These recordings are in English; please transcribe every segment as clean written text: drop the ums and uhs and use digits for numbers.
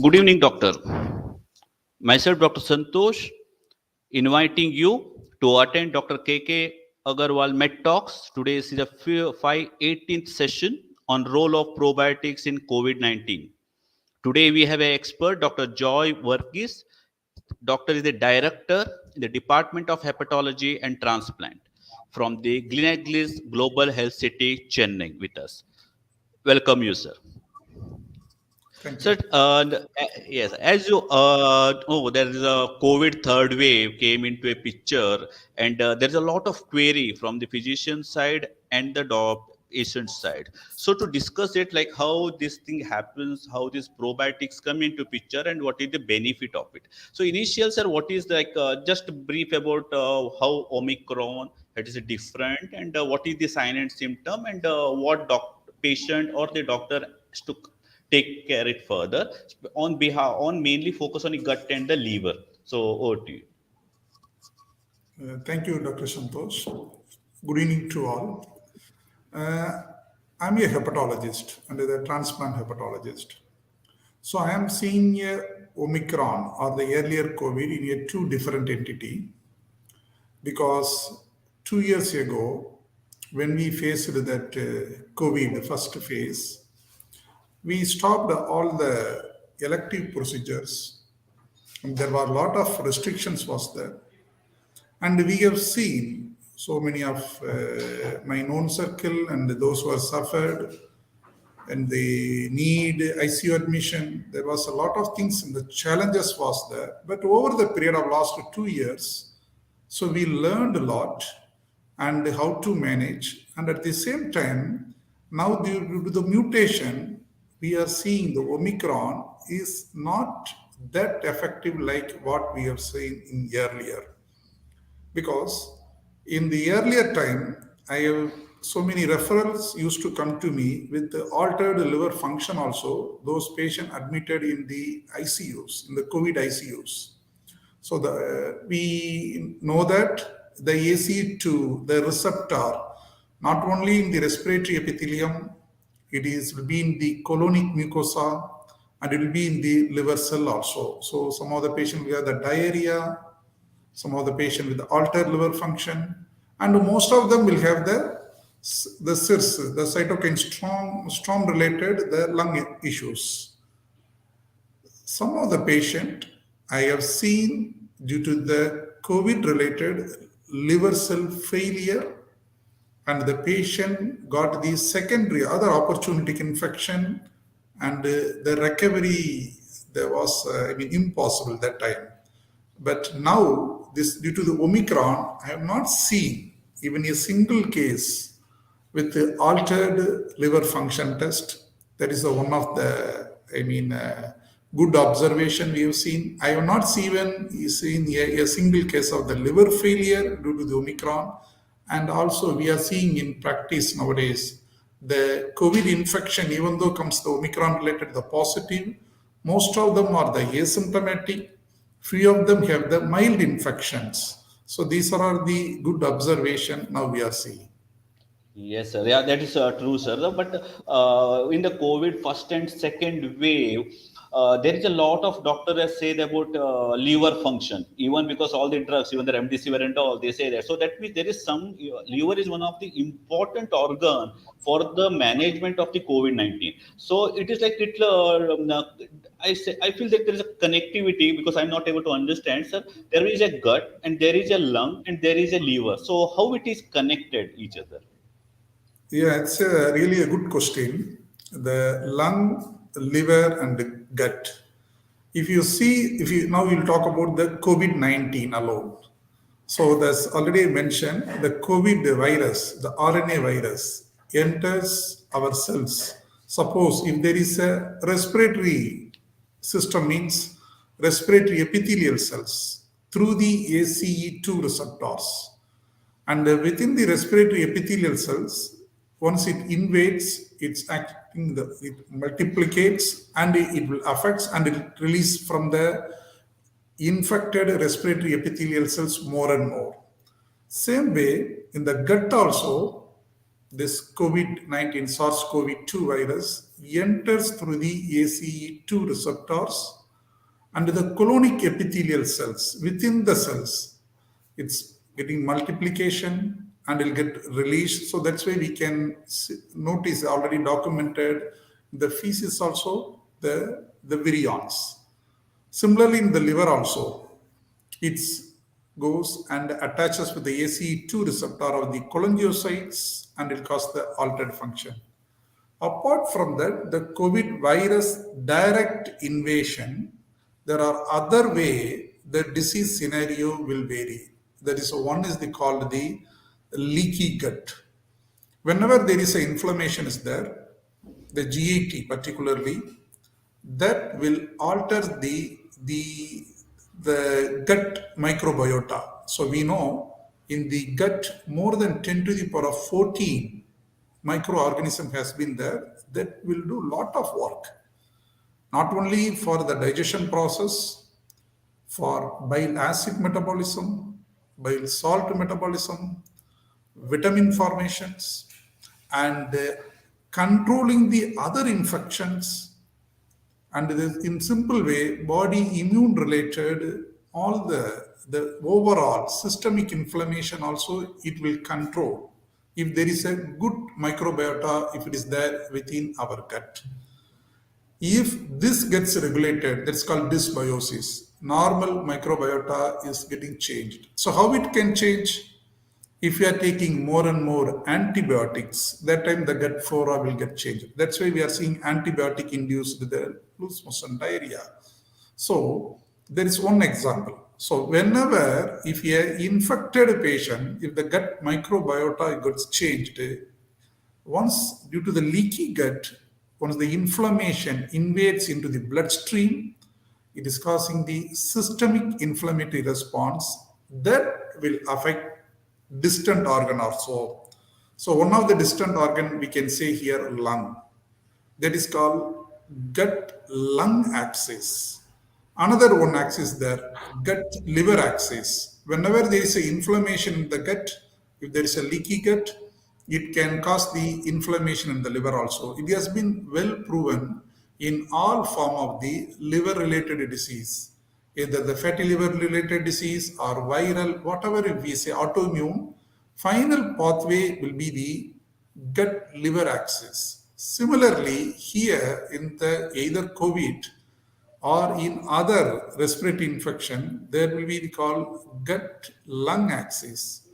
Good evening, doctor. Myself, Dr. Santosh, inviting you to attend Dr. KK Agarwal Med Talks. Today is the 518th session on role of probiotics in COVID-19. Today we have an expert, Dr. Joy Verghese. Doctor is the director in the Department of Hepatology and Transplant from the Gleneagles Global Health City, Chennai, with us. Welcome you, sir. Thank So, you. yes, as you there is a COVID third wave came into a picture, and there is a lot of query from the physician side and the patient side. So, to discuss it, like how this thing happens, how these probiotics come into picture, and what is the benefit of it. So, initial, sir, what is like just brief about how Omicron it is different, and what is the sign and symptom, and what patient or the doctor has to take care it further on behalf on mainly focus on the gut and the liver. So over to you. Thank you, Dr. Santosh. Good evening to all. Uh, I'm a hepatologist and a transplant hepatologist. So I am seeing Omicron or the earlier COVID in a two different entity because 2 years ago, when we faced that COVID, the first phase, we stopped all the elective procedures. And there were a lot of restrictions was there. And we have seen so many of my known circle and those who have suffered and they need ICU admission. There was a lot of things and the challenges was there. But over the period of last 2 years, so we learned a lot and how to manage. And at the same time, now due to the mutation, we are seeing the Omicron is not that effective like what we have seen in earlier because in the earlier time I have so many referrals used to come to me with the altered liver function also those patients admitted in the ICUs in the COVID ICUs. So we know that the AC2 the receptor not only in the respiratory epithelium it is will be in the colonic mucosa and it will be in the liver cell also. So some of the patients will have the diarrhea, some of the patient with altered liver function, and most of them will have the CIRS, the cytokine storm related the lung issues. Some of the patient I have seen due to the COVID related liver cell failure and the patient got the secondary other opportunistic infection and the recovery there was impossible that time. But now, this due to the Omicron, I have not seen even a single case with the altered liver function test. That is the one of the, good observation we have seen. I have not seen a single case of the liver failure due to the Omicron. And also, we are seeing in practice nowadays the COVID infection, even though comes the Omicron related, the positive, most of them are the asymptomatic. Few of them have the mild infections. So these are the good observation now we are seeing. Yes, sir. Yeah, that is true, sir. But in the COVID first and second wave, there is a lot of doctors that say about liver function, even because all the drugs, even the remdesivir and all, they say that. So that means there is some liver is one of the important organ for the management of the COVID-19. So it is like it. I feel that there is a connectivity because I'm not able to understand, sir. There is a gut and there is a lung and there is a liver. So how it is connected each other? Yeah, it's really a good question. The lung, liver, and the gut. If you see, if you now we'll talk about the COVID-19 alone. So that's already mentioned. The COVID virus, the RNA virus, enters our cells. Suppose if there is a respiratory system means respiratory epithelial cells through the ACE2 receptors. And within the respiratory epithelial cells, once it invades, it multiplicates and it will affect and it release from the infected respiratory epithelial cells more and more. Same way, in the gut also, this COVID-19 SARS-CoV-2 virus enters through the ACE2 receptors and the colonic epithelial cells. Within the cells, it's getting multiplication and it'll get released. So that's why we can notice already documented the feces also, the virions. Similarly, in the liver also, it goes and attaches with the ACE2 receptor of the cholangiocytes and it causes the altered function. Apart from that, the COVID virus direct invasion, there are other way the disease scenario will vary. That is, one is called the leaky gut. Whenever there is an inflammation is there, the GAT particularly, that will alter the gut microbiota. So we know in the gut more than 10 to the power of 14 microorganism has been there that will do lot of work, not only for the digestion process, for bile acid metabolism, bile salt metabolism, vitamin formations, and controlling the other infections, and in simple way body immune related, all the overall systemic inflammation also it will control if there is a good microbiota, if it is there within our gut. If this gets regulated, that's called dysbiosis. Normal microbiota is getting changed. So how it can change? If you are taking more and more antibiotics, that time the gut flora will get changed. That's why we are seeing antibiotic induced the loose motion diarrhea. So there is one example. So whenever if a infected patient, if the gut microbiota gets changed, once due to the leaky gut, once the inflammation invades into the bloodstream, it is causing the systemic inflammatory response that will affect distant organ also. So one of the distant organ we can say here lung. That is called gut lung axis. Another one axis there, gut liver axis. Whenever there is a inflammation in the gut, if there is a leaky gut, it can cause the inflammation in the liver also. It has been well proven in all form of the liver related disease, either the fatty liver related disease or viral, whatever if we say autoimmune, final pathway will be the gut liver axis. Similarly, here in the either COVID or in other respiratory infection, there will be called gut lung axis.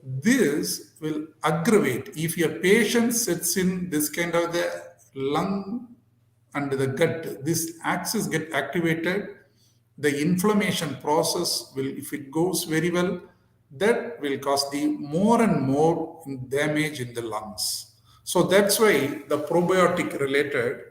This will aggravate if your patient sits in this kind of the lung and the gut, this axis get activated, the inflammation process will, if it goes very well, that will cause the more and more damage in the lungs. So that's why the probiotic related,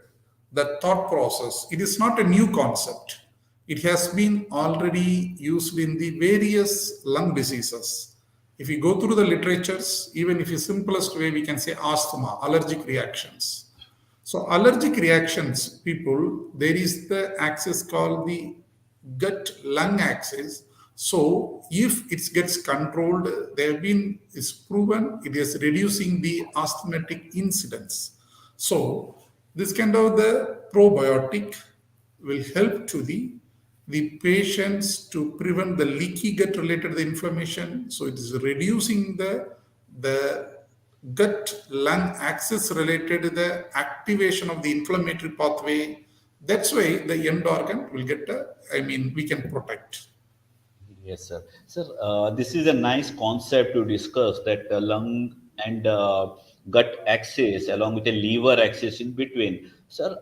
the thought process, it is not a new concept. It has been already used in the various lung diseases. If you go through the literatures, even if the simplest way we can say asthma, allergic reactions. So allergic reactions, people, there is the axis called the gut lung axis. So if it gets controlled, there have been, is proven it is reducing the asthmatic incidence. So this kind of the probiotic will help to the patients to prevent the leaky gut related inflammation. So it is reducing the gut lung axis related to the activation of the inflammatory pathway. That's why the end organ will get we can protect. Yes, sir. Sir, this is a nice concept to discuss that lung and gut axis along with the liver axis in between. Sir,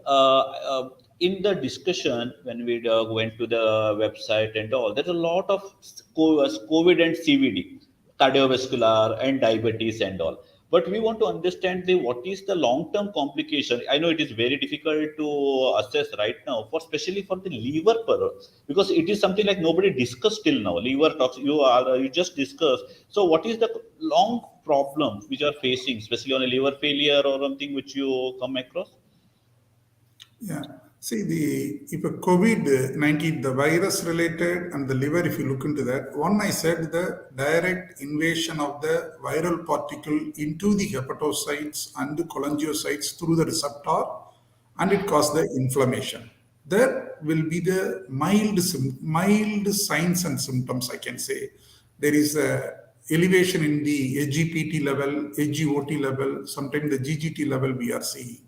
in the discussion when we went to the website and all, there's a lot of COVID and CVD, cardiovascular and diabetes and all. But we want to understand what is the long-term complication. I know it is very difficult to assess right now, for especially for the liver because it is something like nobody discussed till now. Liver talks. You just discussed. So what is the long problem which you are facing, especially on a liver failure or something which you come across? Yeah. See, if a COVID-19, the virus related and the liver, if you look into that, one I said the direct invasion of the viral particle into the hepatocytes and the cholangiocytes through the receptor, and it causes the inflammation. There will be the mild signs and symptoms, I can say. There is a elevation in the AGPT level, AGOT level, sometimes the GGT level we are seeing.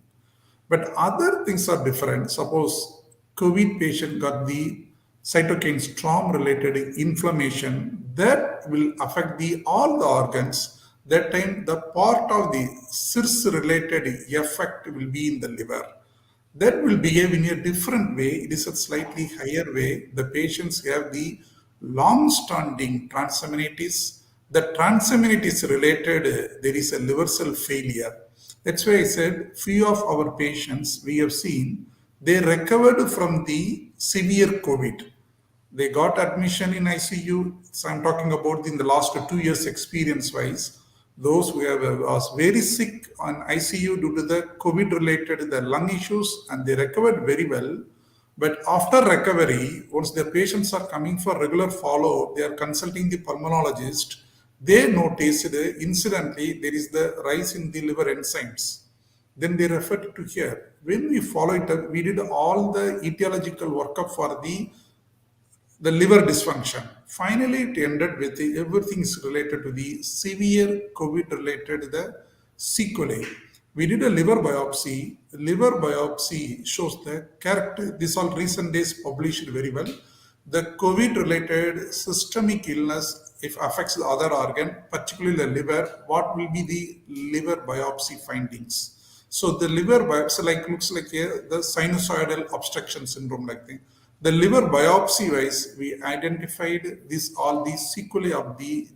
But other things are different. Suppose COVID patient got the cytokine storm related inflammation that will affect the all the organs. That time the part of the CIRS related effect will be in the liver. That will behave in a different way. It is a slightly higher way. The patients have the long-standing transaminitis. The transaminitis related, there is a liver cell failure. That's why I said few of our patients we have seen they recovered from the severe COVID. They got admission in ICU. So I'm talking about in the last 2 years experience wise. Those who have was very sick on ICU due to the COVID related the lung issues and they recovered very well. But after recovery, once the patients are coming for regular follow, they are consulting the pulmonologist. They noticed incidentally there is the rise in the liver enzymes. Then they referred to here. When we follow it up, we did all the etiological workup for the liver dysfunction. Finally, it ended with everything is related to the severe COVID related the sequelae. We did a liver biopsy. Liver biopsy shows the character. This all recent days published very well. The COVID related systemic illness, if affects the other organ, particularly the liver, what will be the liver biopsy findings? So the liver biopsy like looks like here, the sinusoidal obstruction syndrome like thing. The liver biopsy wise, we identified this all these sequelae of the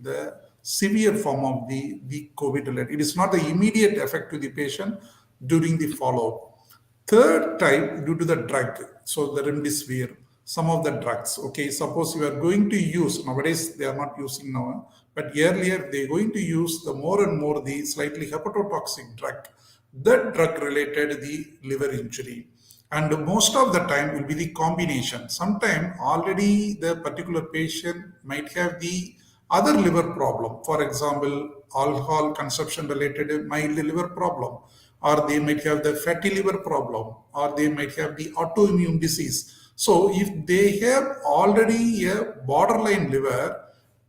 severe form of the COVID related. It is not the immediate effect to the patient during the follow-up. Third type due to the drug. So the remdesivir, some of the drugs. Okay, suppose you are going to use nowadays they are not using now, but earlier they are going to use the more and more the slightly hepatotoxic drug. That drug related the liver injury and most of the time will be the combination. Sometime already the particular patient might have the other liver problem, for example alcohol consumption related mild liver problem, or they might have the fatty liver problem, or they might have the autoimmune disease. So if they have already a borderline liver,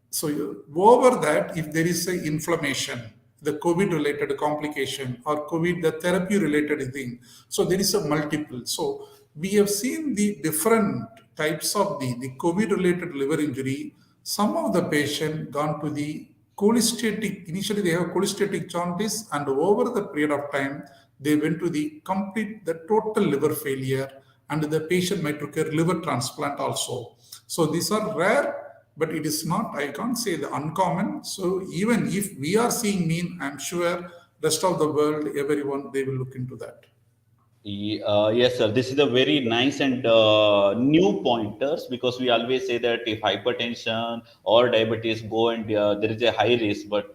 so over that, if there is a inflammation, the COVID related complication or COVID the therapy related thing, so there is a multiple. So we have seen the different types of the COVID related liver injury. Some of the patient gone to the cholestatic. Initially, they have cholestatic jaundice, and over the period of time, they went to the complete the total liver failure, and the patient might require liver transplant also. So these are rare but it is not I can't say the uncommon. So even if we are seeing mean I'm sure rest of the world everyone they will look into that. Yes, sir. This is a very nice and new pointers because we always say that if hypertension or diabetes go and there is a high risk, but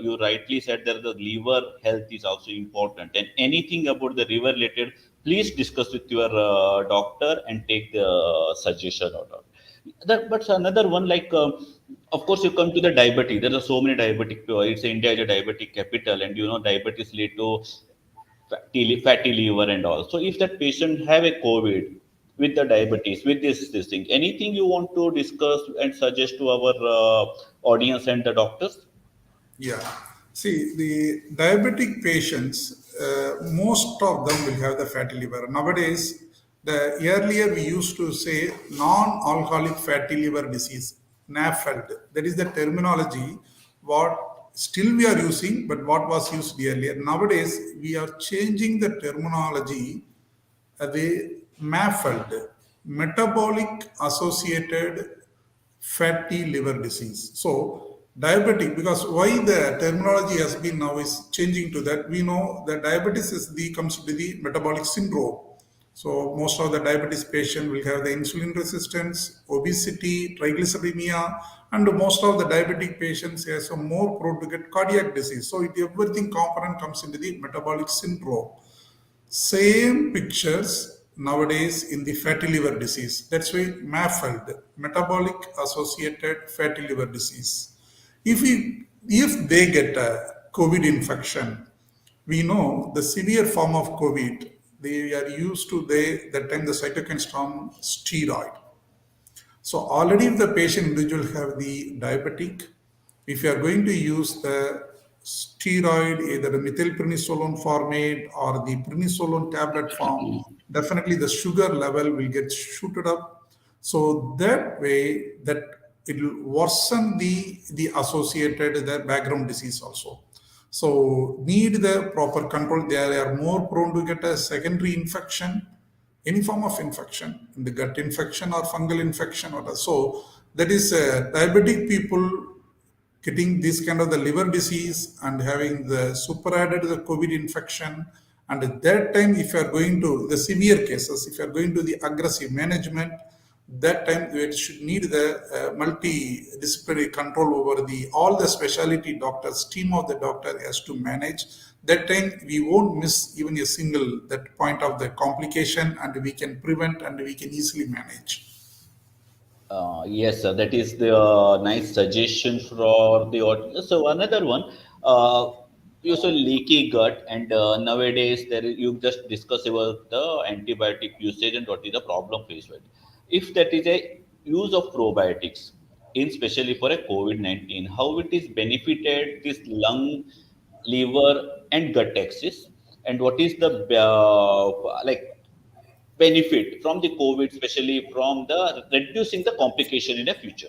you rightly said that the liver health is also important. And anything about the liver related, please discuss with your doctor and take the suggestion or not. That, but another one like, of course, you come to the diabetes. There are so many diabetic. It's India is a diabetic capital, and you know diabetes lead to fatty liver and all. So if that patient have a COVID with the diabetes, with this thing, anything you want to discuss and suggest to our audience and the doctors? Yeah. See, the diabetic patients, most of them will have the fatty liver. Nowadays, the earlier we used to say non-alcoholic fatty liver disease, NAFLD. That is the terminology what still we are using, but what was used earlier. Nowadays, we are changing the terminology the MAFLD, metabolic associated fatty liver disease. So diabetic, because why the terminology has been now is changing to that, we know that diabetes is the comes to the metabolic syndrome. So most of the diabetes patient will have the insulin resistance, obesity, triglyceridemia, and most of the diabetic patients has a more prone to get cardiac disease. So everything component comes into the metabolic syndrome. Same pictures nowadays in the fatty liver disease. That's why MAFLD, metabolic associated fatty liver disease. If they get a COVID infection, we know the severe form of COVID, they are used to that time the cytokine storm steroid. So already if the patient individual have the diabetic, if you are going to use the steroid, either the methylprednisolone format or the prednisolone tablet form, definitely the sugar level will get shooted up. So that way that it will worsen the associated the background disease also. So need the proper control. They are more prone to get a secondary infection, any form of infection, the gut infection or fungal infection or so. That is diabetic people getting this kind of the liver disease and having the super added the COVID infection. And at that time, if you are going to the severe cases, if you are going to the aggressive management, that time it should need the multidisciplinary control over the all the specialty doctors, team of the doctor has to manage. That time we won't miss even a single that point of the complication, and we can prevent and we can easily manage. Yes, sir, that is the nice suggestion for the audience. So another one, you saw leaky gut, and nowadays you just discuss about the antibiotic usage and what is the problem faced with. If that is a use of probiotics, in especially for a COVID-19, how it is benefited this lung, liver, and gut axis, and what is the like benefit from the COVID, especially from the reducing the complication in the future.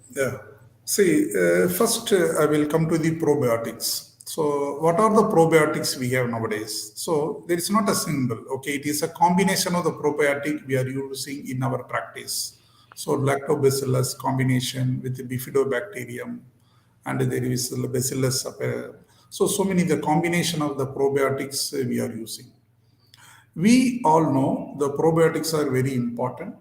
Yeah. See, first I will come to the probiotics. So, what are the probiotics we have nowadays? So, there is not a single, okay, it is a combination of the probiotic we are using in our practice. So, lactobacillus combination with the bifidobacterium, and there is the bacillus. So many the combination of the probiotics we are using. We all know the probiotics are very important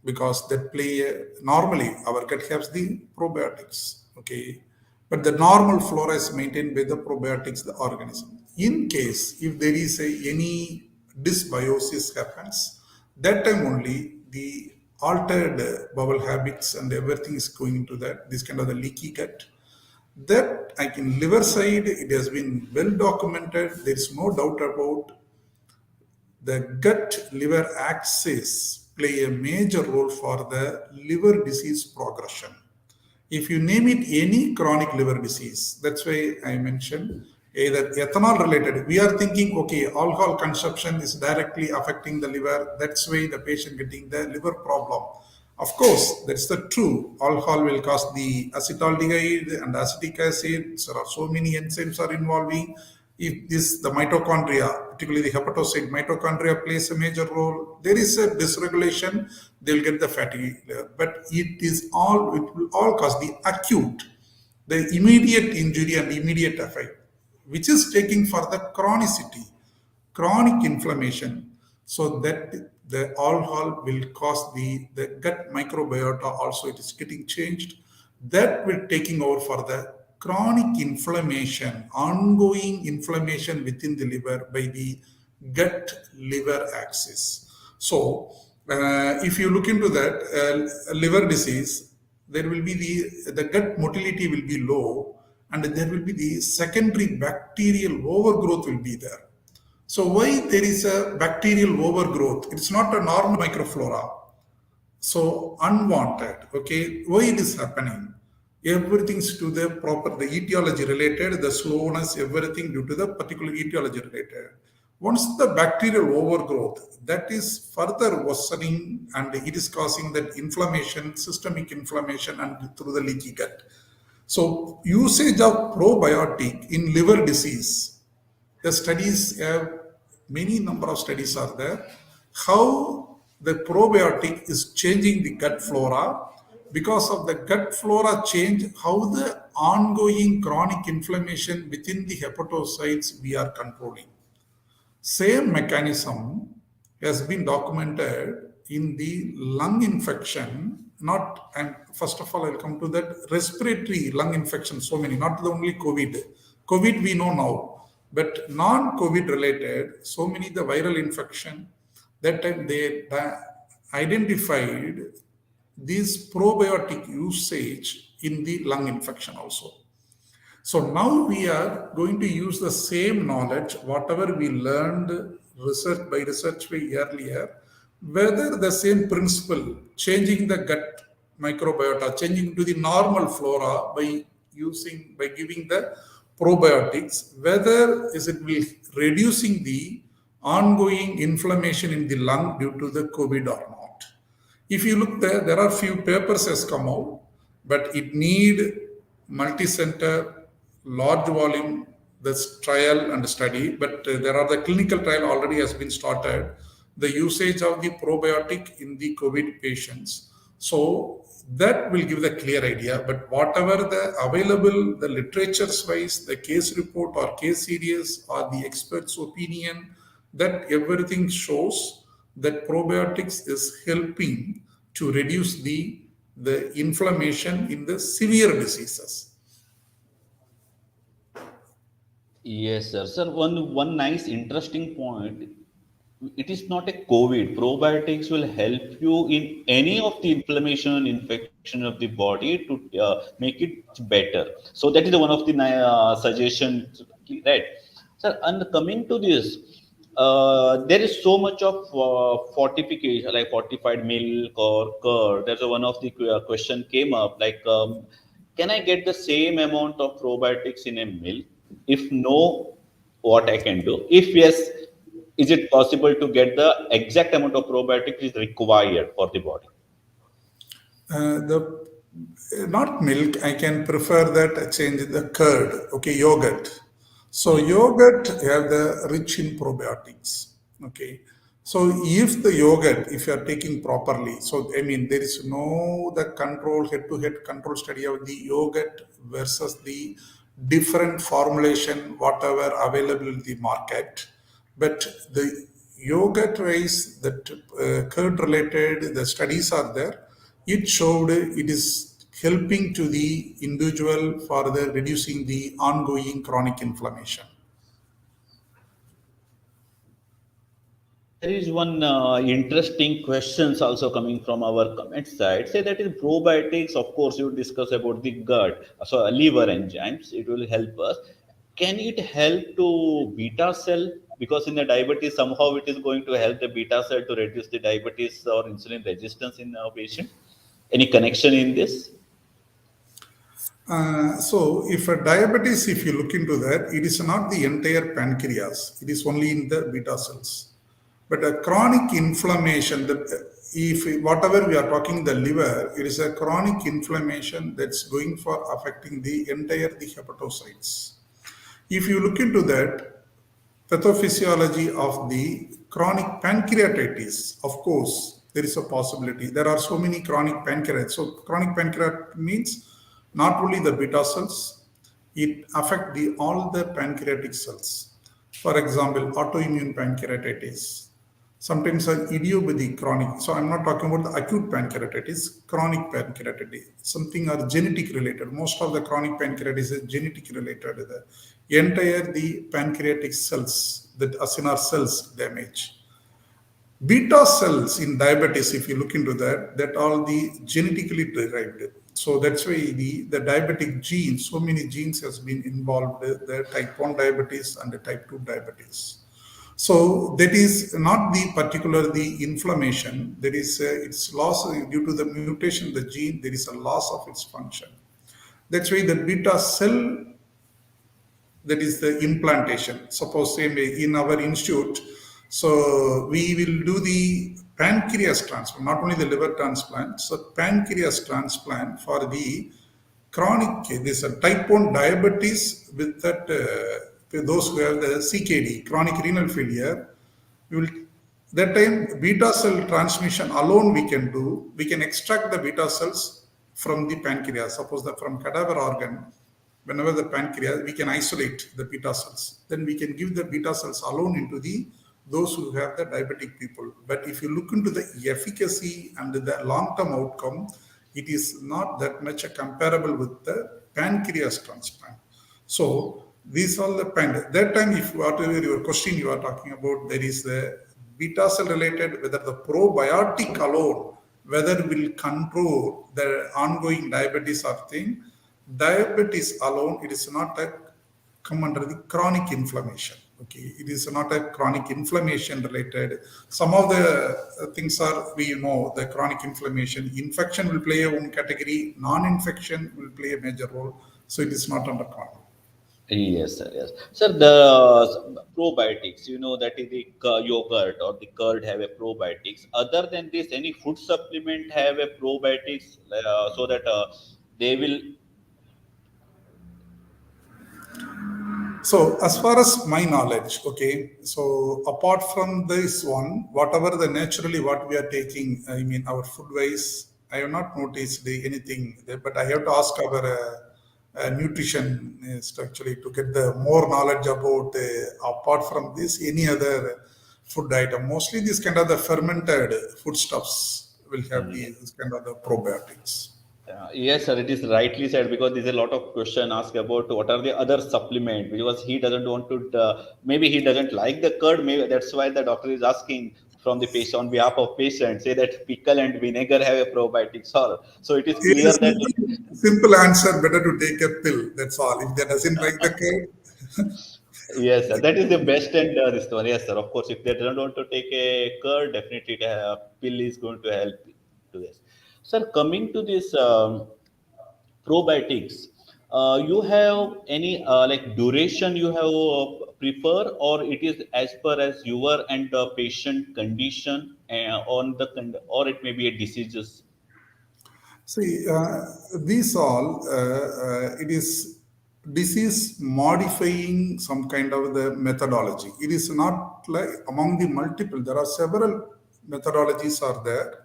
because they play normally our gut has the probiotics, okay, but the normal flora is maintained by the probiotics, the organism. In case if there is any dysbiosis happens, that time only the altered bowel habits and everything is going into that this kind of the leaky gut. That I can liver side, it has been well documented. There is no doubt about the gut liver axis play a major role for the liver disease progression. If you name it any chronic liver disease, that's why I mentioned either ethanol related. We are thinking, okay, alcohol consumption is directly affecting the liver, that's why the patient getting the liver problem. Of course, that's the true. Alcohol will cause the acetaldehyde and acetic acid. There are so many enzymes are involving. If this the mitochondria, particularly the hepatocyte mitochondria, plays a major role, there is a dysregulation, they'll get the fatty liver. But it will all cause the acute, the immediate injury and immediate effect, which is taking for the chronicity, chronic inflammation. So that the alcohol will cause the gut microbiota also it is getting changed. That will taking over for the chronic inflammation, ongoing inflammation within the liver by the gut liver axis. So if you look into that liver disease, there will be the gut motility will be low, and there will be the secondary bacterial overgrowth will be there. So why there is a bacterial overgrowth? It's not a normal microflora. So unwanted. Okay, why it is happening? Everything's to the proper, the etiology related, the slowness, everything due to the particular etiology related. Once the bacterial overgrowth, that is further worsening and it is causing that inflammation, systemic inflammation, and through the leaky gut. So usage of probiotic in liver disease, the studies have many number of studies are there. How the probiotic is changing the gut flora. Because of the gut flora change, how the ongoing chronic inflammation within the hepatocytes we are controlling. Same mechanism has been documented in the lung infection. Not, and first of all, I'll come to that respiratory lung infection. So many, not the only COVID. COVID we know now, but non-COVID related, so many the viral infection, That time they identified this probiotic usage in the lung infection also. So now we are going to use the same knowledge, whatever we learned by research way earlier, whether the same principle, changing the gut microbiota, changing to the normal flora by giving the probiotics, whether is it will reducing the ongoing inflammation in the lung due to the COVID or not. If you look there, there are few papers has come out, but it need multi-center, large volume, this trial and study. But there are the clinical trial already has been started. The usage of the probiotic in the COVID patients. So that will give the clear idea. But whatever the available, the literatures wise, the case report or case series or the experts' opinion, that everything shows that probiotics is helping to reduce the inflammation in the severe diseases. Yes, sir. Sir, one nice interesting point. It is not a COVID. Probiotics will help you in any of the inflammation, infection of the body to make it better. So that is the one of the suggestions, right? Sir, and coming to this, there is so much of fortification, like fortified milk or curd. There's one of the question came up, like, can I get the same amount of probiotics in a milk? If no, what I can do? If yes, is it possible to get the exact amount of probiotics is required for the body? The not milk, I can prefer that I change the curd, okay, yogurt. So yogurt have the rich in probiotics, okay. So if the yogurt, if you are taking properly, so I mean there is no the control head-to-head control study of the yogurt versus the different formulation whatever available in the market, but the yogurt wise that curd related the studies are there. It showed it is helping to the individual for the reducing the ongoing chronic inflammation. There is one interesting questions also coming from our comment side. Say that in probiotics, of course, you discuss about the gut, so liver enzymes. It will help us. Can it help to beta cell? Because in the diabetes, somehow it is going to help the beta cell to reduce the diabetes or insulin resistance in our patient. Any connection in this? So, if a diabetes, if you look into that, it is not the entire pancreas, it is only in the beta cells. But a chronic inflammation, if whatever we are talking the liver, it is a chronic inflammation that's going for affecting the entire the hepatocytes. If you look into that, pathophysiology of the chronic pancreatitis, of course, there is a possibility. There are so many chronic pancreatitis. So chronic pancreatitis means not only the beta cells, it affects all the pancreatic cells. For example, autoimmune pancreatitis. Sometimes an idiopathic chronic. So I'm not talking about the acute pancreatitis, chronic pancreatitis. Something are genetic related. Most of the chronic pancreatitis is genetic related. The entire the pancreatic cells, the acinar cells damage. Beta cells in diabetes, if you look into that, that all the genetically derived. So that's why the diabetic genes, so many genes has been involved, the type 1 diabetes and the type 2 diabetes. So that is not the particular the inflammation. There is its loss due to the mutation the gene. There is a loss of its function. That's why the beta cell, that is the implantation. Suppose same in our institute, so we will do the pancreas transplant, not only the liver transplant. So pancreas transplant for the chronic, this type 1 diabetes with that those who have the CKD, chronic renal failure. We will that time beta cell transmission alone we can do. We can extract the beta cells from the pancreas. Suppose that from cadaver organ, whenever the pancreas, we can isolate the beta cells. Then we can give the beta cells alone into the those who have the diabetic people. But if you look into the efficacy and the long-term outcome, it is not that much comparable with the pancreas transplant. So these are the that time, if whatever your question you are talking about, there is the beta cell related, whether the probiotic alone, whether will control the ongoing diabetes or thing. Diabetes alone, it is not a come under the chronic inflammation. Okay, it is not a chronic inflammation related. Some of the things are, we know the chronic inflammation. Infection will play a one category, non-infection will play a major role. So it is not under chronic. Yes, sir. Yes, sir. The probiotics, that is the yogurt or the curd have a probiotics. Other than this, any food supplement have a probiotics, so that they will. So, as far as my knowledge, okay, so apart from this one, whatever the naturally what we are taking, I mean, our food wise, I have not noticed anything there, but I have to ask our nutritionist actually to get the more knowledge about apart from this, any other food item. Mostly, this kind of the fermented foodstuffs will have these kind of the probiotics. Yes, sir. It is rightly said because there's a lot of question asked about what are the other supplement because he doesn't want to. Maybe he doesn't like the curd. Maybe that's why the doctor is asking from the patient on behalf of patient. Say that pickle and vinegar have a probiotics. Or so it is It clear is that. simple answer, better to take a pill. That's all. If they doesn't like the curd, Yes, sir. That is the best and this one. Yes, sir. Of course, if they don't want to take a curd, definitely a pill is going to help to this. Sir, coming to this probiotics, you have any like duration you have prefer, or it is as per as your and the patient condition on the or it may be a diseases. see, these all, it is disease modifying some kind of the methodology. It is not like among the multiple, there are several methodologies are there,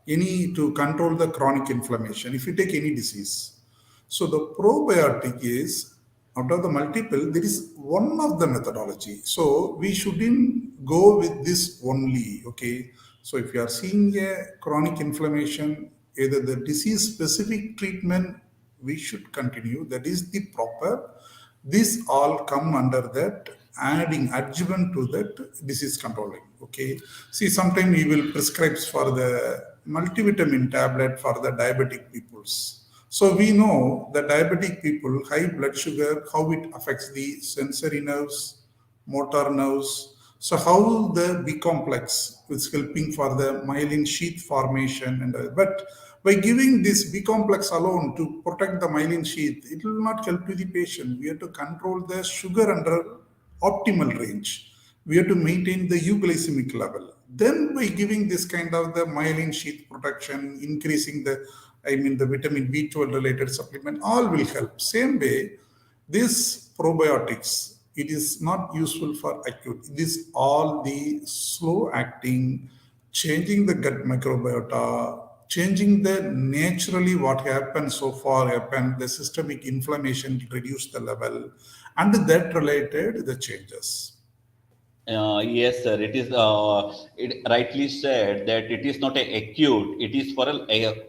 any to control the chronic inflammation. If you take any disease, so the probiotic is out of the multiple, there is one of the methodology. So we shouldn't go with this only. Okay. So if you are seeing a chronic inflammation, either the disease specific treatment we should continue. That is the proper. These all come under that adding adjuvant to that disease controlling. Okay. See, sometimes we will prescribe for the multivitamin tablet for the diabetic peoples. So we know the diabetic people, high blood sugar, how it affects the sensory nerves, motor nerves. So how the B complex is helping for the myelin sheath formation and but by giving this B complex alone to protect the myelin sheath, it will not help to the patient. We have to control the sugar under optimal range. We have to maintain the euglycemic level. Then by giving this kind of the myelin sheath protection, increasing the, I mean the vitamin B12 related supplement, all will help. Same way, this probiotics, it is not useful for acute. It is all the slow acting, changing the gut microbiota, changing the naturally what happened so far happened, the systemic inflammation reduce the level, and that related the changes. Yes, sir. It is. It rightly said that it is not a acute. It is for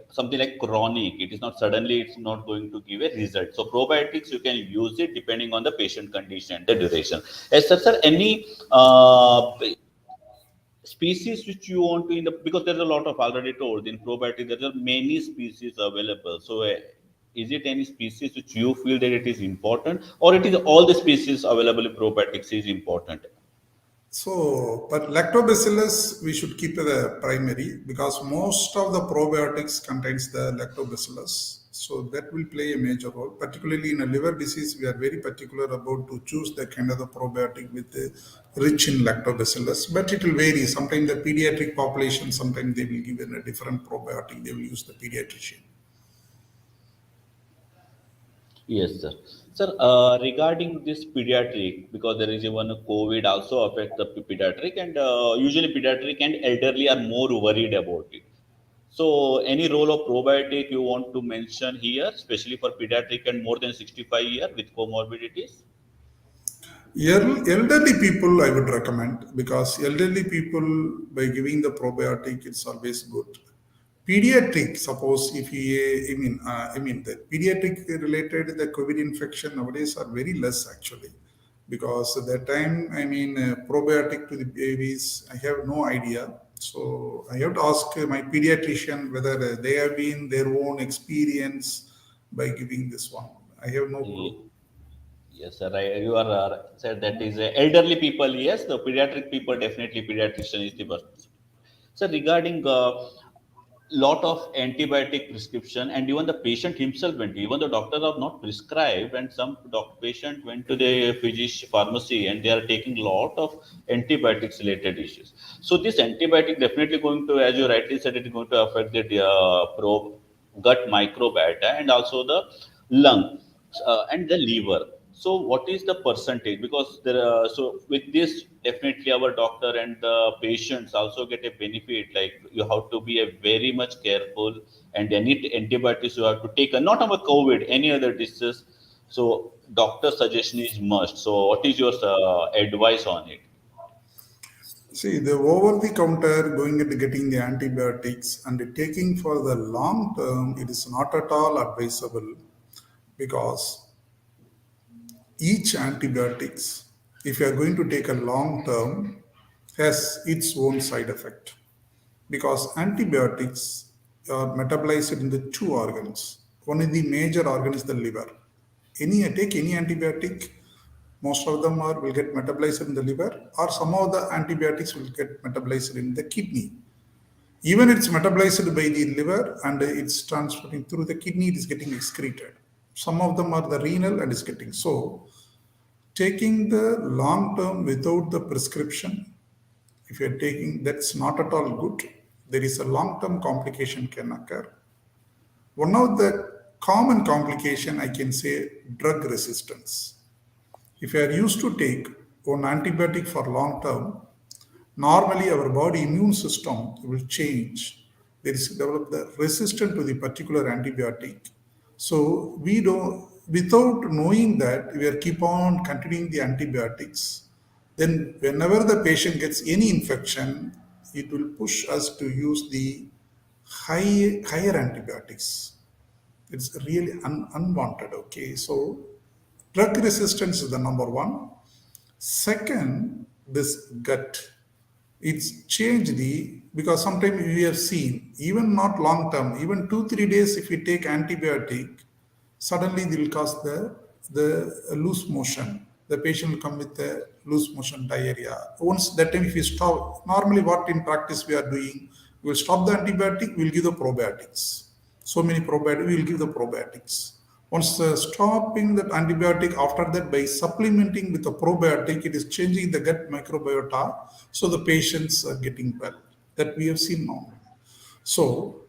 something like chronic. It is not suddenly. It's not going to give a result. So probiotics you can use it depending on the patient condition, the duration. Yes, sir. Any species which you want to in the because there's a lot of already told in probiotics there are many species available. So is it any species which you feel that it is important, or it is all the species available in probiotics is important? So, but lactobacillus we should keep the primary because most of the probiotics contains the lactobacillus. So that will play a major role. Particularly in a liver disease, we are very particular about to choose the kind of the probiotic with the rich in lactobacillus. But it will vary. Sometimes the pediatric population, sometimes they will give in a different probiotic. They will use the pediatrician. Yes, sir. Sir, regarding this pediatric, because there is even a COVID also affect the pediatric, and usually pediatric and elderly are more worried about it. So, any role of probiotic you want to mention here, especially for pediatric and more than 65 year with comorbidities? Elderly people, I would recommend because elderly people, by giving the probiotic, it's always good. Pediatric, suppose if he, I mean the pediatric related the COVID infection nowadays are very less actually, because at that time, I mean, probiotic to the babies, I have no idea. So I have to ask my pediatrician whether they have been their own experience by giving this one. I have no clue. Ye- Yes, sir. You are said that is elderly people. Yes, the pediatric people definitely pediatrician is the best. So regarding lot of antibiotic prescription, and even the patient himself went, even the doctors are not prescribed, and some patient went to the physician pharmacy and they are taking lot of antibiotics related issues. So this antibiotic definitely going to, as you rightly said, it is going to affect the gut microbiota and also the lung and the liver. So what is the percentage? Because there are, so with this definitely our doctor and the patients also get a benefit. Like you have to be a very much careful, and any antibiotics you have to take. Not about COVID, any other disease. So doctor suggestion is must. So what is your advice on it? See, the over the counter going and getting the antibiotics and taking for the long term, it is not at all advisable because each antibiotics, if you are going to take a long term, has its own side effect because antibiotics are metabolized in the two organs. One of the major organ is the liver. Take any antibiotic, most of them are will get metabolized in the liver, or some of the antibiotics will get metabolized in the kidney. Even it's metabolized by the liver and it's transporting through the kidney, it is getting excreted. Some of them are the renal and is getting so. Taking the long term without the prescription, if you're taking that's not at all good. There is a long term complication can occur. One of the common complication I can say drug resistance. If you are used to take one antibiotic for long term, normally our body immune system will change. There is develop the resistance to the particular antibiotic. So we don't without knowing that we are keep on continuing the antibiotics. Then whenever the patient gets any infection, it will push us to use the higher antibiotics. It's really unwanted. Okay, so drug resistance is the number one. Second, this gut. It's changed the because sometimes we have seen even not long term, even 2 3 days if we take antibiotic, suddenly they will cause the loose motion. The patient will come with a loose motion diarrhea. Once that time, if we stop, normally what in practice we are doing, we will stop the antibiotic, we will give the probiotics. So many probiotics, we will give the probiotics. Once stopping that antibiotic, after that, by supplementing with a probiotic, it is changing the gut microbiota, so the patients are getting well. That we have seen now. So,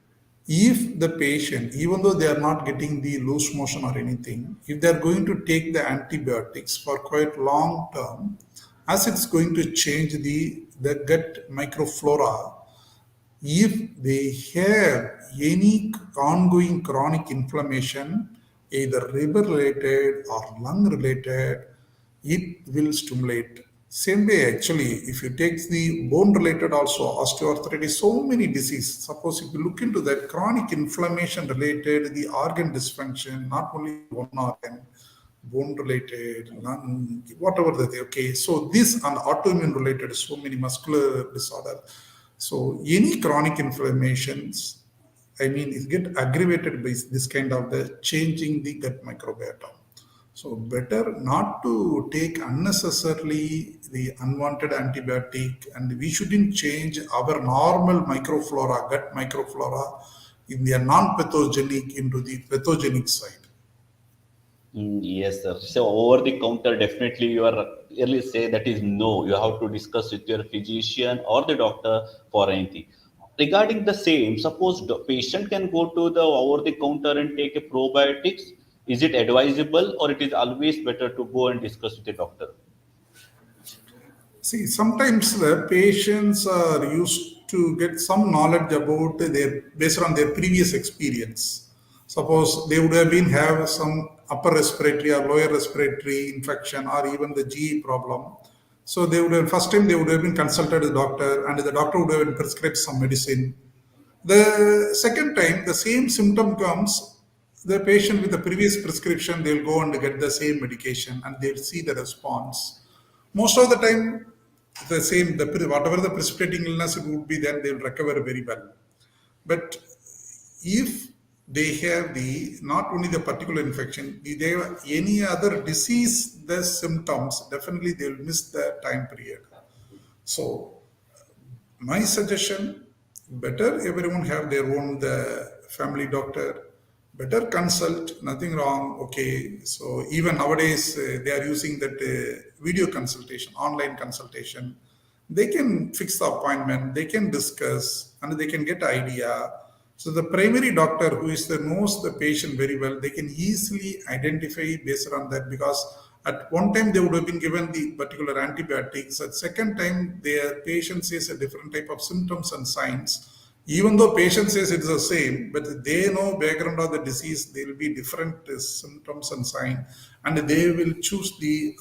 if the patient, even though they are not getting the loose motion or anything, if they are going to take the antibiotics for quite long term, as it's going to change the gut microflora, if they have any ongoing chronic inflammation, either liver related or lung related, it will stimulate. Same way, actually, if you take the bone related also, osteoarthritis, so many diseases. Suppose if you look into that chronic inflammation related, the organ dysfunction, not only one organ, bone related, lung, whatever that. Okay, so this and autoimmune related, so many muscular disorder. So any chronic inflammations, I mean, it get aggravated by this kind of the changing the gut microbiota. So better not to take unnecessarily the unwanted antibiotic, and we shouldn't change our normal microflora, gut microflora, in the non-pathogenic into the pathogenic side. Yes, sir. So over the counter, definitely you are clearly say that is no. You have to discuss with your physician or the doctor for anything. Regarding the same, suppose the patient can go to the over the counter and take a probiotics. Is it advisable, or it is always better to go and discuss with the doctor? See, sometimes the patients are used to get some knowledge about their based on their previous experience. Suppose they would have been have some upper respiratory or lower respiratory infection or even the GE problem. So they would have first time they would have been consulted the doctor and the doctor would have prescribed some medicine. The second time the same symptom comes, the patient with the previous prescription, they'll go and get the same medication and they'll see the response. Most of the time, the same, whatever the precipitating illness it would be, then they'll recover very well. But if they have the not only the particular infection, they have any other disease, the symptoms, definitely they'll miss the time period. So my suggestion, better everyone have their own the family doctor, better consult, nothing wrong. Okay, so even nowadays they are using that video consultation, online consultation. They can fix the appointment, they can discuss and they can get idea. So the primary doctor who is the knows the patient very well, they can easily identify based on that, because at one time they would have been given the particular antibiotics. At second time, their patient says a different type of symptoms and signs. Even though patient says it's the same, but they know background of the disease, there will be different symptoms and sign, and they will choose the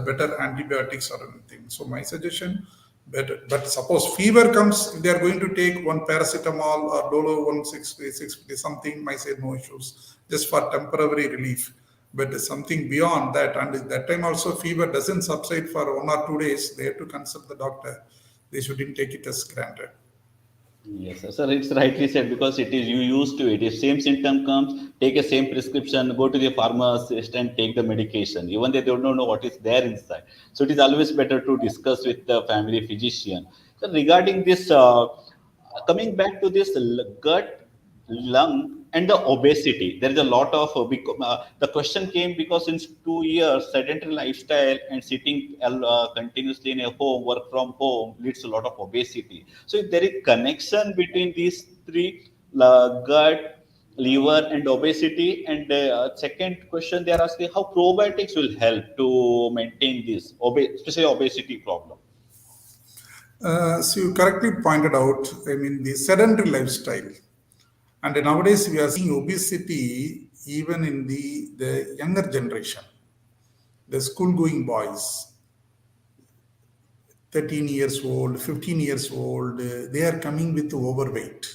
better antibiotics or anything. So my suggestion, better. But suppose fever comes, if they are going to take one paracetamol or dolo 160, 650 something, might say no issues, just for temporary relief. But something beyond that, and at that time also fever doesn't subside for 1 or 2 days, they have to consult the doctor. They shouldn't take it as granted. Yes, sir. Sir, it's rightly said because it is you used to it. If same symptom comes, take a same prescription, go to the pharmacist and take the medication. Even they don't know what is there inside. So it is always better to discuss with the family physician. So regarding this, coming back to this gut, lung, and the obesity, there is a lot of the question came because since 2 years sedentary lifestyle and sitting continuously in a home, work from home leads to a lot of obesity. So if there is connection between these three, gut, liver, and obesity, and second question they are asking how probiotics will help to maintain this especially obesity problem. So you correctly pointed out, I mean, the sedentary lifestyle. And nowadays we are seeing obesity even in the younger generation, the school going boys, 13 years old, 15 years old, they are coming with overweight.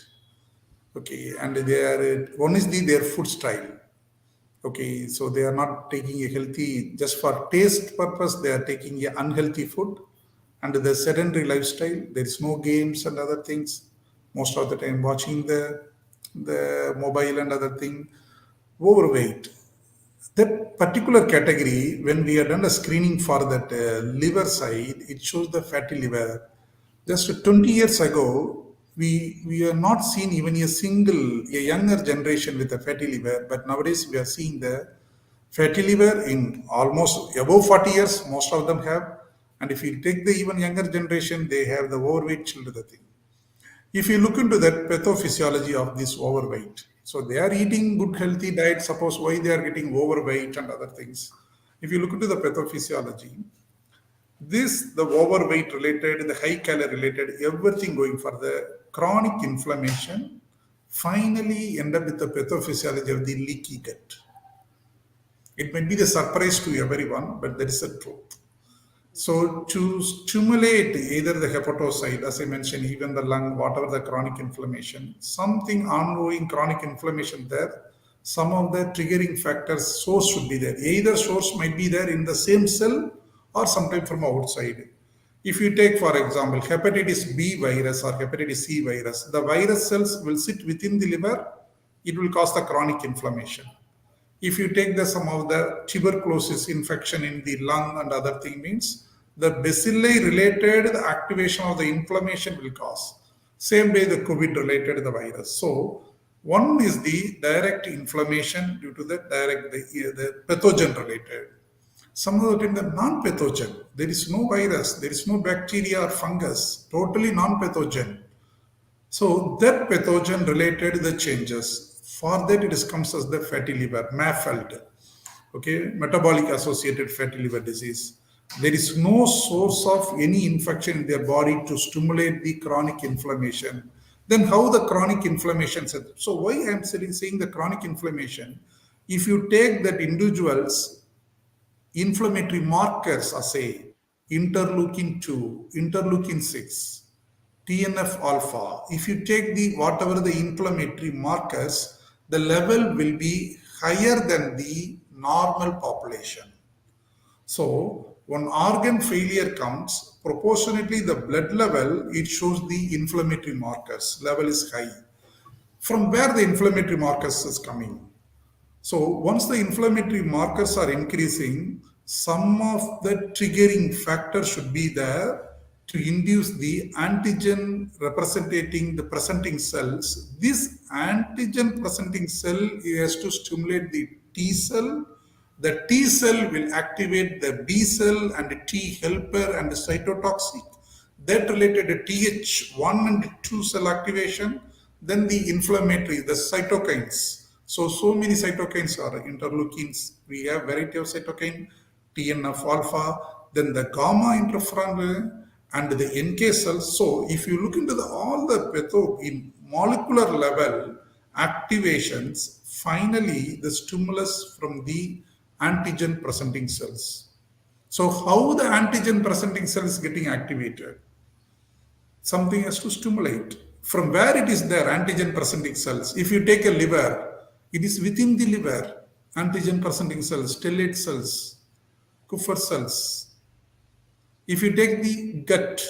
Okay, and they are, one is their food style. Okay, so they are not taking a healthy, just for taste purpose, they are taking a unhealthy food. And the sedentary lifestyle, there is no games and other things. Most of the time watching the mobile and other thing, overweight. That particular category, when we have done a screening for that liver side, it shows the fatty liver. Just 20 years ago, we are not seen even a younger generation with a fatty liver, but nowadays we are seeing the fatty liver in almost above 40 years, most of them have. And if you take the even younger generation, they have the overweight children. The thing. If you look into that pathophysiology of this overweight, so they are eating good healthy diet, suppose why they are getting overweight and other things. If you look into the pathophysiology, this the overweight related, the high calorie related, everything going for the chronic inflammation, finally end up with the pathophysiology of the leaky gut. It might be the surprise to everyone, but that is the truth. So to stimulate either the hepatocyte, as I mentioned, even the lung, whatever the chronic inflammation, something ongoing chronic inflammation there, some of the triggering factors source should be there. Either source might be there in the same cell or sometime from outside. If you take, for example, hepatitis B virus or hepatitis C virus, the virus cells will sit within the liver, it will cause the chronic inflammation. If you take some of the tuberculosis infection in the lung and other thing means the bacilli related the activation of the inflammation will cause. Same way the COVID related the virus. So one is the direct inflammation due to the pathogen related. Some of the time the non-pathogen, there is no virus, there is no bacteria or fungus, totally non-pathogen. So that pathogen related the changes. For that it comes as the fatty liver, MAFLD, okay, metabolic associated fatty liver disease. There is no source of any infection in their body to stimulate the chronic inflammation. Then how the chronic inflammation? So why I am saying the chronic inflammation? If you take that individuals inflammatory markers assay, interleukin 2, interleukin 6, TNF alpha, if you take the whatever the inflammatory markers, the level will be higher than the normal population. So when organ failure comes, proportionately the blood level, it shows the inflammatory markers level is high. From where the inflammatory markers is coming? So once the inflammatory markers are increasing, some of the triggering factors should be there to induce the antigen representing the presenting cells. This antigen presenting cell has to stimulate the T cell. The T cell will activate the B cell and the T helper and the cytotoxic. That related to Th1 and 2 cell activation, then the inflammatory, the cytokines. So many cytokines are interleukins. We have variety of cytokine, TNF alpha, then the gamma interferon and the NK cells. So if you look into all the patho in molecular level activations, finally the stimulus from the antigen presenting cells. So how the antigen presenting cell is getting activated? Something has to stimulate. From where it is there, antigen presenting cells. If you take a liver, it is within the liver, antigen presenting cells, stellate cells, Kupffer cells. If you take the gut,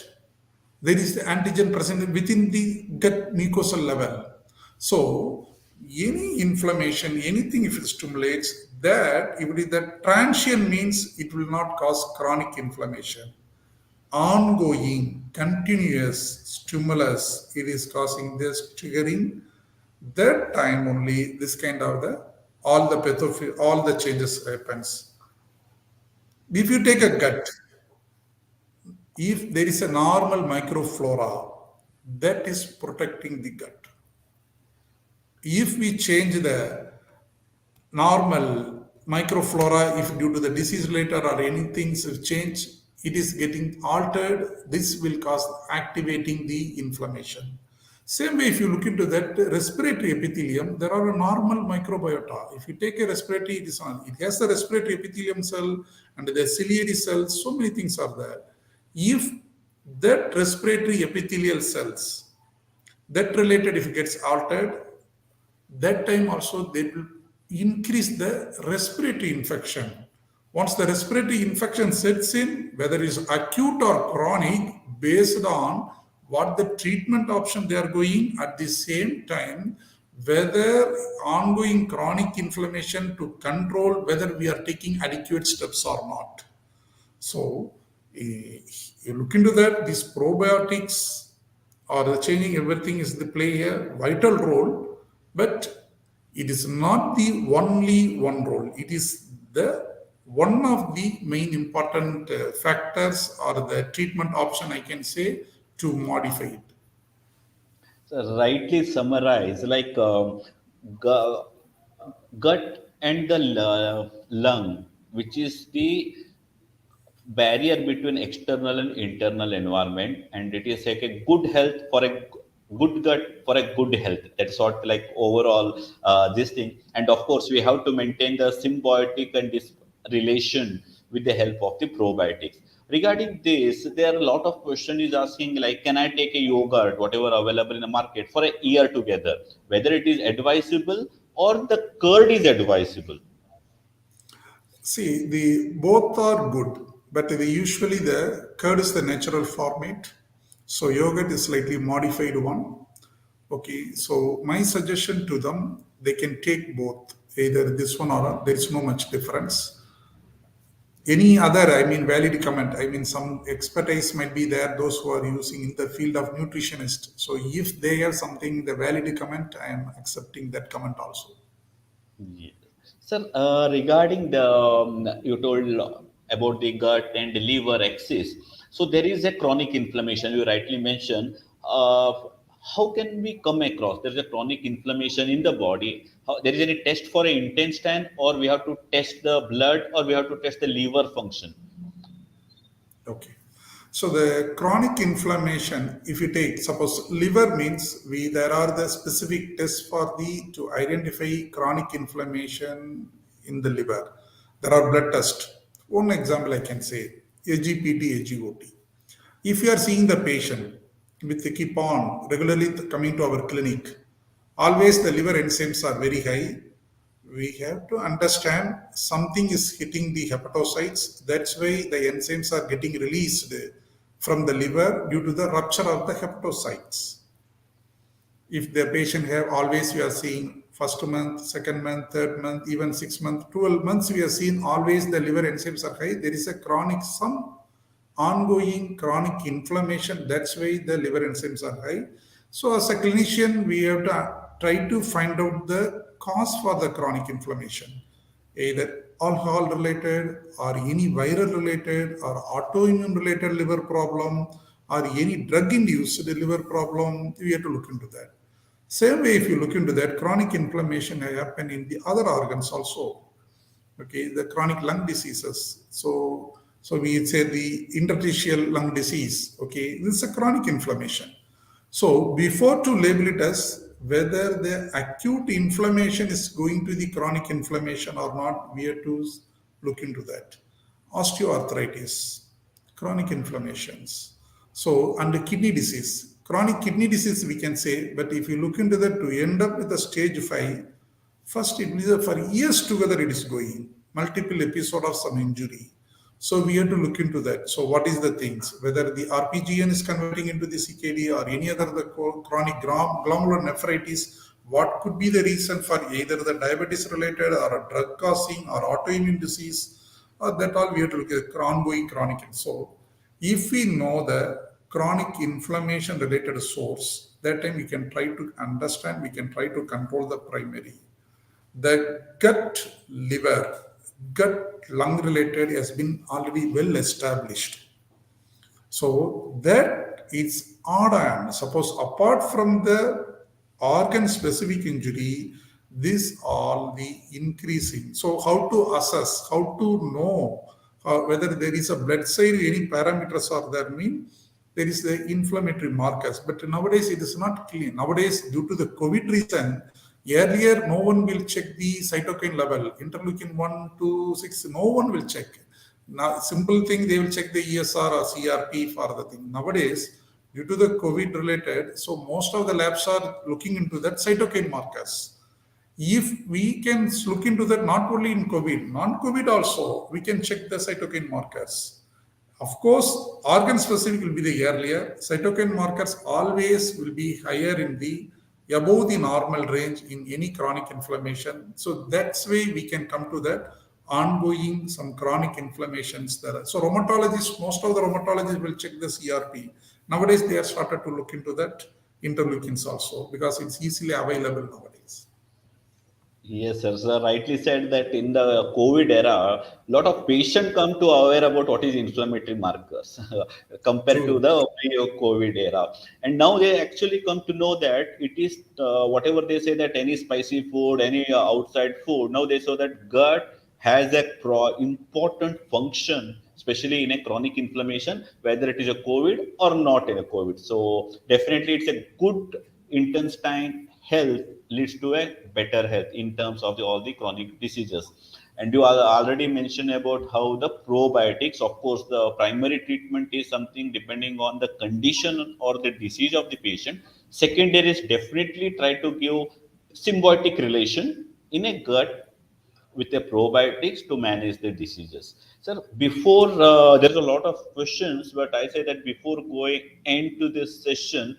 there is the antigen present within the gut mucosal level. So any inflammation, anything if it stimulates that, if it is that transient means it will not cause chronic inflammation. Ongoing, continuous stimulus, it is causing this triggering. That time only this kind of the all the changes happens. If you take a gut, if there is a normal microflora that is protecting the gut, if we change the normal microflora, if due to the disease later or anything change, it is getting altered, this will cause activating the inflammation. Same way, if you look into that respiratory epithelium, there are a normal microbiota. If you take a respiratory, it has the respiratory epithelium cell and the ciliary cells, so many things are there. If that respiratory epithelial cells, that related, if it gets altered, that time also they will increase the respiratory infection. Once the respiratory infection sets in, whether it's acute or chronic, based on what the treatment option they are going at the same time, whether ongoing chronic inflammation to control, whether we are taking adequate steps or not. So you look into that, these probiotics or the changing everything is the play a vital role, but it is not the only one role. It is the one of the main important factors or the treatment option I can say to modify it. So rightly summarized, like gu- gut and the lung, which is the barrier between external and internal environment, and it is like a good health for a good gut for a good health. That's what like overall this thing. And of course we have to maintain the symbiotic and this relation with the help of the probiotics. Regarding this, there are a lot of question is asking like, can I take a yogurt whatever available in the market for a year together, whether it is advisable or the curd is advisable? See, the both are good, but usually the curd is the natural format. So yogurt is slightly modified one. Okay, so my suggestion to them, they can take both, either this one or there is no much difference. Any other, I mean, valid comment, I mean, some expertise might be there, those who are using in the field of nutritionist. So if they have something, the valid comment, I am accepting that comment also. Yes. Sir, regarding the you told about the gut and the liver axis. So there is a chronic inflammation. You rightly mentioned. How can we come across there is a chronic inflammation in the body? How, there is any test for an intestine, or we have to test the blood, or we have to test the liver function? Okay. So the chronic inflammation, if you take, suppose liver means there are the specific tests for the to identify chronic inflammation in the liver. There are blood tests. One example I can say, AGPT, AGOT. If you are seeing the patient with the keep on regularly coming to our clinic, always the liver enzymes are very high, We have to understand something is hitting the hepatocytes. That's why the enzymes are getting released from the liver due to the rupture of the hepatocytes. If the patient have always, we are seeing first month, second month, third month, even 6 months, 12 months, we are seeing always the liver enzymes are high. There is a chronic, some ongoing chronic inflammation. That's why the liver enzymes are high. So as a clinician, we have to try to find out the cause for the chronic inflammation, either alcohol related or any viral related or autoimmune related liver problem or any drug induced liver problem. We have to look into that. Same way, if you look into that, chronic inflammation happen in the other organs also. Okay, the chronic lung diseases. So we say the interstitial lung disease. Okay, this is a chronic inflammation. So before to label it as whether the acute inflammation is going to the chronic inflammation or not, we have to look into that. Osteoarthritis, chronic inflammations. So, and the kidney disease. Chronic kidney disease, we can say, but if you look into that, to end up with a stage 5, first it is for years together it is going, multiple episode of some injury. So we have to look into that. So what is the things, whether the RPGN is converting into the CKD or any other the chronic glomerular nephritis, what could be the reason for either the diabetes related or a drug causing or autoimmune disease, or that all we have to look at ongoing chronic. So if we know the chronic inflammation related source, that time we can try to understand, we can try to control the primary. The gut liver, gut lung related has been already well established. So that is odd iron. Suppose apart from the organ specific injury, this all the increasing. So how to assess, how to know whether there is a blood side, any parameters are there, mean there is the inflammatory markers. But nowadays it is not clean. Nowadays, due to the COVID reason, earlier no one will check the cytokine level, interleukin 1, 2, 6, no one will check. Now, simple thing, they will check the ESR or CRP for the thing. Nowadays, due to the COVID related, so most of the labs are looking into that cytokine markers. If we can look into that not only in COVID, non-COVID also, we can check the cytokine markers. Of course, organ specific will be the earlier. Cytokine markers always will be higher in the above the normal range in any chronic inflammation. So that's way we can come to that ongoing some chronic inflammations there. So rheumatologists, most of the rheumatologists will check the CRP. Nowadays they are started to look into that interleukins also because it's easily available nowadays. Yes, sir. So rightly said that in the COVID era, a lot of patients come to aware about what is inflammatory markers compared to True. the pre-COVID era, and now they actually come to know that it is whatever they say that any spicy food, any outside food. Now they saw that gut has a important function, especially in a chronic inflammation, whether it is a COVID or not in a COVID. So definitely, it's a good intestine health leads to a better health in terms of all the chronic diseases. And you already mentioned about how the probiotics, of course, the primary treatment is something depending on the condition or the disease of the patient. Secondary is definitely try to give symbiotic relation in a gut with the probiotics to manage the diseases. Sir, before there's a lot of questions, but I say that before going into this session,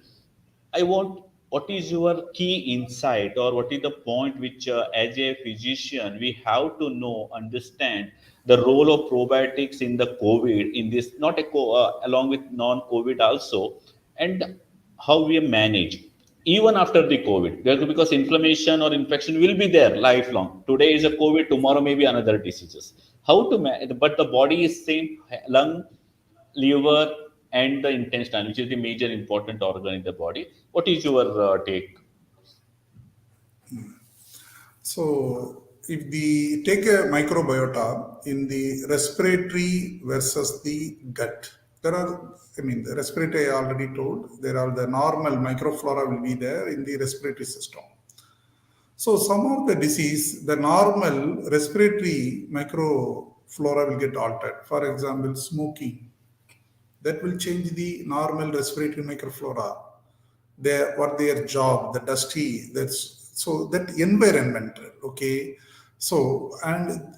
I want what is your key insight or what is the point which, as a physician, we have to know, understand the role of probiotics in the COVID, in this, not a along with non COVID also, and how we manage even after the COVID. Because inflammation or infection will be there lifelong. Today is a COVID, tomorrow maybe another diseases. How to manage, but the body is same lung, liver, and the intestine, which is the major important organ in the body. What is your take? So if the take a microbiota in the respiratory versus the gut, there are, I mean, the respiratory I already told, there are the normal microflora will be there in the respiratory system. So some of the disease, the normal respiratory microflora will get altered. For example, smoking, that will change the normal respiratory microflora. Their what their job, the dusty, that's so that environment, okay. So, and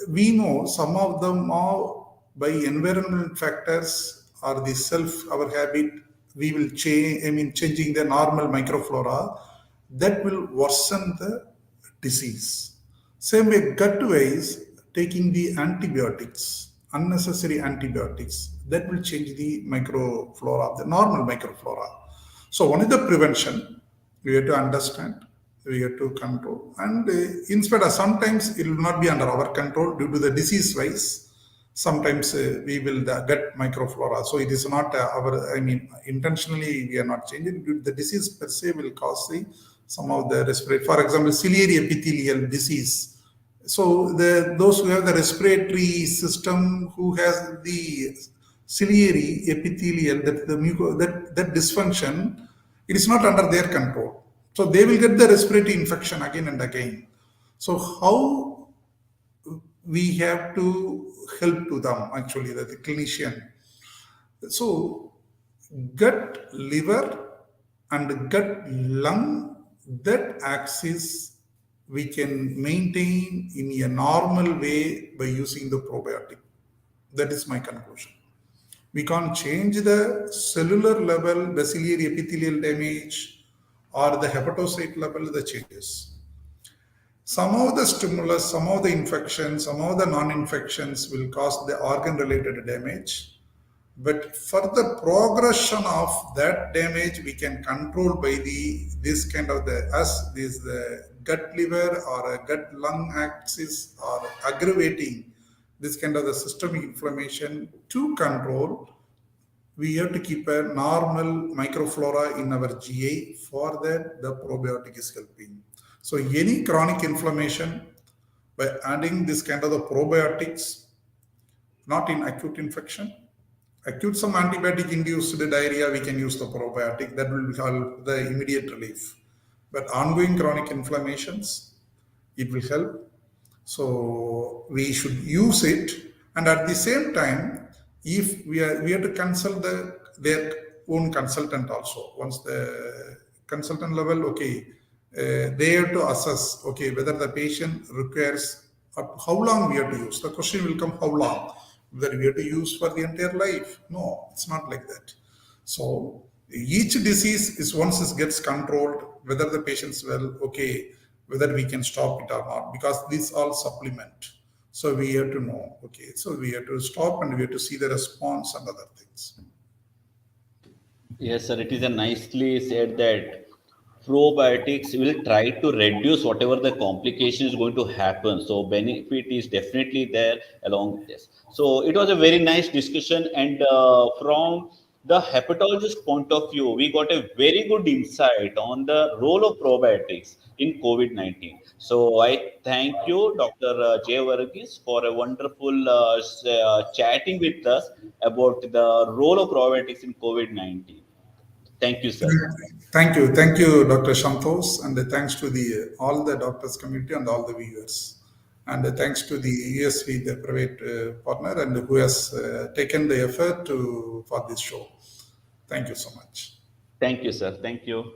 we know some of them are by environmental factors or the self, our habit, we will change, changing the normal microflora, that will worsen the disease. Same way, gut wise, taking the antibiotics, unnecessary antibiotics, that will change the microflora, the normal microflora. So, one is the prevention, we have to understand, we have to control, and in spite of sometimes it will not be under our control due to the disease wise. Sometimes we will get microflora, so it is not our, intentionally we are not changing. The disease per se will cause some of the respiratory, for example, ciliary epithelial disease. So those who have the respiratory system, who has the ciliary epithelial, that dysfunction, it is not under their control. So they will get the respiratory infection again and again. So how we have to help to them, actually, the clinician. So gut, liver, and gut, lung, that axis we can maintain in a normal way by using the probiotic. That is my conclusion. We can't change the cellular level, the ciliary epithelial damage, or the hepatocyte level, the changes. Some of the stimulus, some of the infections, some of the non-infections will cause the organ-related damage. But for the progression of that damage, we can control by this kind of the gut liver or a gut lung axis or aggravating this kind of the systemic inflammation to control. We have to keep a normal microflora in our GI. For that, the probiotic is helping. So any chronic inflammation, by adding this kind of the probiotics, not in acute infection, acute some antibiotic induced diarrhea, we can use the probiotic, that will help the immediate relief. But ongoing chronic inflammations, it will help. So we should use it, and at the same time, if we have to consult their own consultant also. Once the consultant level, okay, they have to assess, okay, whether the patient requires, how long we have to use. The question will come, how long? Whether we have to use for the entire life? No, it's not like that. So each disease is, once it gets controlled, whether the patient's well, okay, whether we can stop it or not, because these all supplement. So we have to know, okay, so we have to stop and we have to see the response and other things. Yes, sir. It is a nicely said that probiotics will try to reduce whatever the complication is going to happen. So benefit is definitely there along with this. So it was a very nice discussion, and from the hepatologist point of view, we got a very good insight on the role of probiotics in COVID-19. So I thank you, Dr. J. Varghese, for a wonderful chatting with us about the role of probiotics in COVID-19. Thank you, sir. Thank you, Dr. Shantos, and thanks to the all the doctors community and all the viewers, and thanks to the ESV, the private partner, and who has taken the effort to for this show. Thank you so much. Thank you, sir. Thank you.